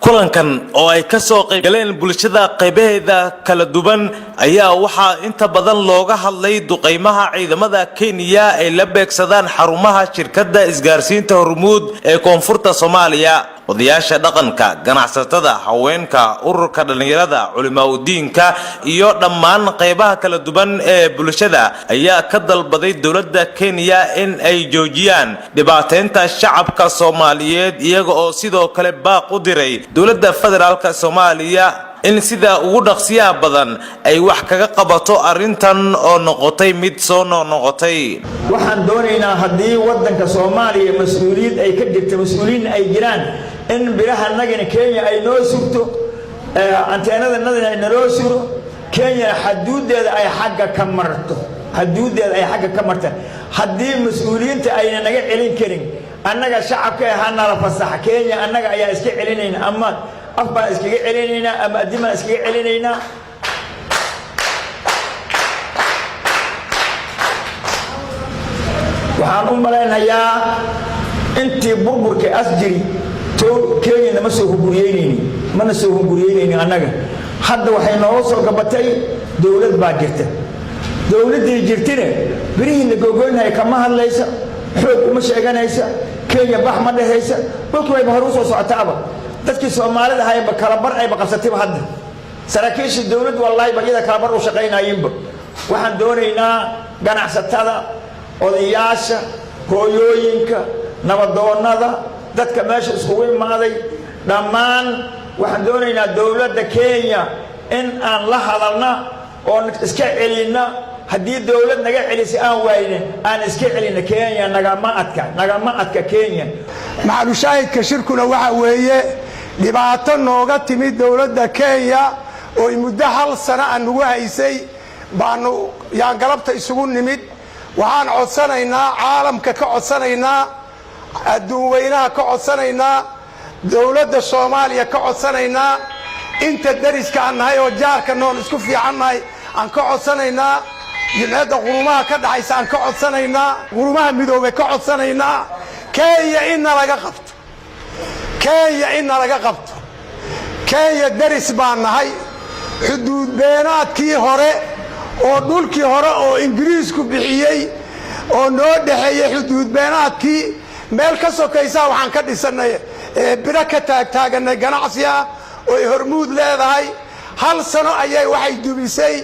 kulankan oo ay ka soo qayb galeen bulshada qaybaheeda kala duwan ayaa waxaa inta badan looga hadlay duqeymaha ciidamada Kenya ay la beegsadaan xarumaha shirkadda isgaarsiinta Hormuud ee koonfurta Soomaaliya. odayaasha dhaqanka, ganacsatada, haweenka, ururka dhalinyarada, culimada iyo dhammaan qaybaha kala duwan ee bulshada ayaa ka dalbaday dawladda Kenya in ay joojiyaan dhibaateynta shacabka Soomaaliyeed iyaga oo sidoo kale baaq u diray dawladda federaalka Soomaaliya in sida ugu dhaqsiyaha badan ay wax kaga qabato arintan oo noqotay mid soo noqotay. waxaan doonaynaa haddii wadanka Soomaaliya mas'uuliyad ay ka jirto mas'uuliin ay jiraan in biraha nagana Kenya ay noo sugto anteenada nadana ay noo suro Kenya xuduudeeda ay xagga ka marto haddii mas'uuliyiinta ayna naga celin karin annaga shacabka ahana la fasax Kenya annaga ayaa iska celinayna ama afba iskaga celinayna ama adima iskaga celinayna waxaan u maleynayaa intii burburka asjiri Kenya nama soo hunguriyeynayni annaga hadda waxay noo soo gabatay dawlad baa jirta dawladii jirtine birihiina gogoynay kama hadlaysa xoog uma sheeganaysa Kenya bax ma dhahaysa dadku way hor u soo socotaaba dadkii Soomaalida hayba kala bar ay baqasatay hadda saraakiisha dawlad wallahi baqida kala bar u shaqeynayeenba waxaan doonaynaa ganacsatada odayaasha hooyooyinka nabadoonada dadka meesha isku imaaday dhammaan waxaan doonaynaa dawladda Kenya in aan la hadalna oo iska celina haddii dawlad naga celisay aan waayeen aan iska celina Kenya nagama adka Kenya maclu shaahidka shirkuna waxa weeye dhibaato nooga timid dawladda Kenya oo muddo hal sano aan ugu haysay baanu yaan galabta isugu nimid waxaan codsanaynaa caalamka ka codsanaynaa adduunweynaha ka codsanaynaa dawladda Soomaaliya ka codsanaynaa inta dariska aan nahay oo jaarka noon isku fiicannahay aan ka codsanaynaa jimciyadda qurumaha ka dhaxaysa aan ka codsanaynaa qurumaha midoobay ka codsanaynaa Kenya in laga qabto Kenya daris baan nahay xuduud beenaadkii hore oo dhulkii hore oo Ingiriisku bixiyay oo noo dhaxeeyay xuduud beenaadkii meel ka sokaysa waxaan ka dhisanay bira ka taaganay ganacsiga oo Hormuud leedahay hal sano ayay waxay dubisay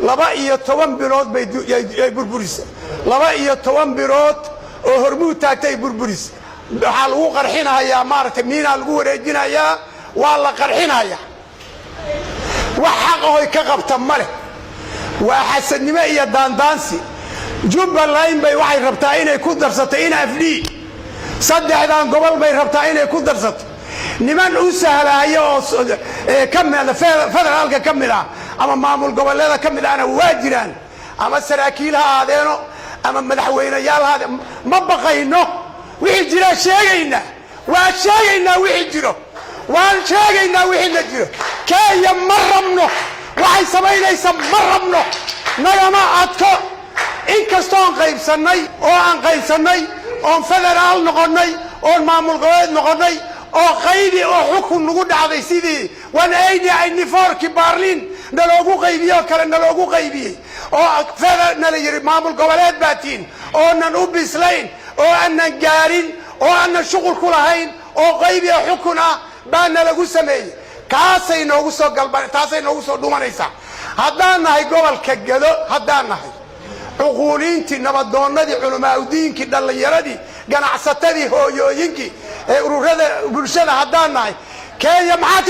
12 bilood bay burburisay 12 bilood oo Hormuud taagtay burburisay waxa lagu qarxinayaa maartay miina lagu wareejinayaa waa la qarxinayaa wax xaq ah ka qabta male waa xasadnimo iyo daandaansi Jubbaland bay waxay rabtaa inay ku darsato in afd saddexdan gobol bay rabtaa inay ku darsato niman u sahlaayo oo kamida federaalka kamida ama maamul goboleeda kamida ana waajiraan ama saraakiilha aadeeno ama madaxweynayaal ma baqayno wixii jira sheegayna wixii jiro waan sheegaynaa wixii la jiro Kenya marramno waxay sameynaysaa marramno nagama adko in kastoo aan qaybsanay oo federaal noqonay oo maamul goboleed noqonay oo qaybi oo xukun nagu dhacday sidii 180 ki Berlin naloogu qaybiyay oo federal nala yiri maamul goboleed baatiin oo nan u bislayn oo aanan gaarin oo aanan shuqul ku lahayn oo qaybi xukun ah baan lagu sameeyay taasay noogu soo dhumanaysa haddaan nahay gobolka Gado haddaan nahay uquulinti nabadoonadii culimaadudiinki dhalinyaradii ganacsatadii hooyooyinkii ee ururada bulshada haddaan nahay Kenya maxaa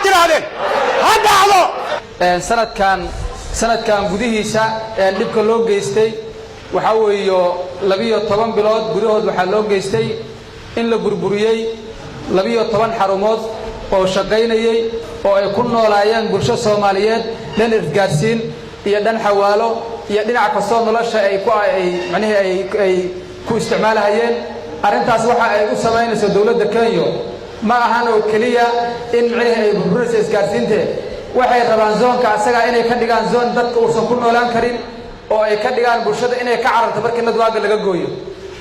tirahdeen haddaado sanadkan gudihiisa dhibka loo geystay waxa weeyo 12 bilood gudahood waxa loo geystay in la burburiyay 12 xarumood oo shaqaynayay oo ay ku noolaayeen bulsho Soomaaliyeed dhan isgaarsiin iyo dhan xawaalo iyo dhinac kasta nolosha ay ku isticmaalayeen arintaas waxa ay u sameynayso dawladda Kenya ma ahan oo kaliya in ay burburisay isgaarsiinta waxay rabaan zoonka asaga inay ka dhigaan zoon dadka uusan ku noolaan karin oo ay ka dhigaan bulshada inay ka cararto markii nadwaaga laga gooyo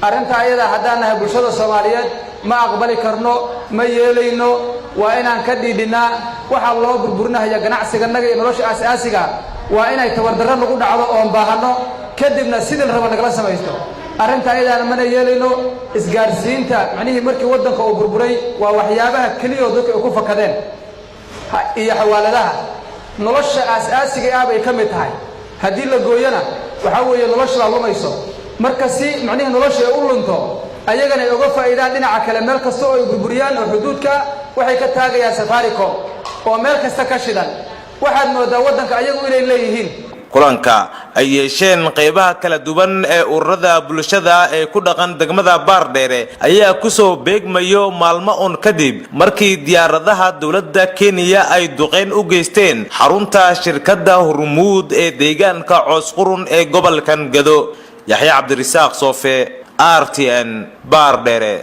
arrinta ayada haddaan nahay bulshada Soomaaliyeed ma aqbali karno ma yeelayno waa inaan ka dhiidhinaa waxa loo burburinayo ganacsiganaga iyo nolosha asaasiga waa inay tabardarro nagu dhacdo oo baahano kadibna sidii la rabo nagala samaysto arrinta ayada ma yeelayno isgaarsiinta macnaheedu markii wadanka uu burburay waa waxyaabaha kaliya oo dadka ku fakadeen iyo xawaaladaha nolosha asaasiga ah bay ka mid tahay haddii la gooyana waxa weeye nolosha la lumayso marka si macnaheedu nolosha u lunto ayagana ay uga faa'iidaan dhinaca kale meel kasta oo ay burburiyaan oo xuduudka waxay ka taagayaan Safaricom oo meel kasta ka shidan waxaad moodaa wadanka ayagu inay leeyihiin kulanka ay yeesheen qaybaha kala duwan ee ururada bulshada ee ku dhaqan degmada Baardheere ayaa ku soo beegmayo maalmo on kadib markii diyaaradaha dawladda Kenya ay duqeyn u geysteen xarunta shirkadda Hormuud ee deegaanka Coosqurun ee gobolkan Gado Yaxya Cabdirasaaq Soofe RTN Baardheere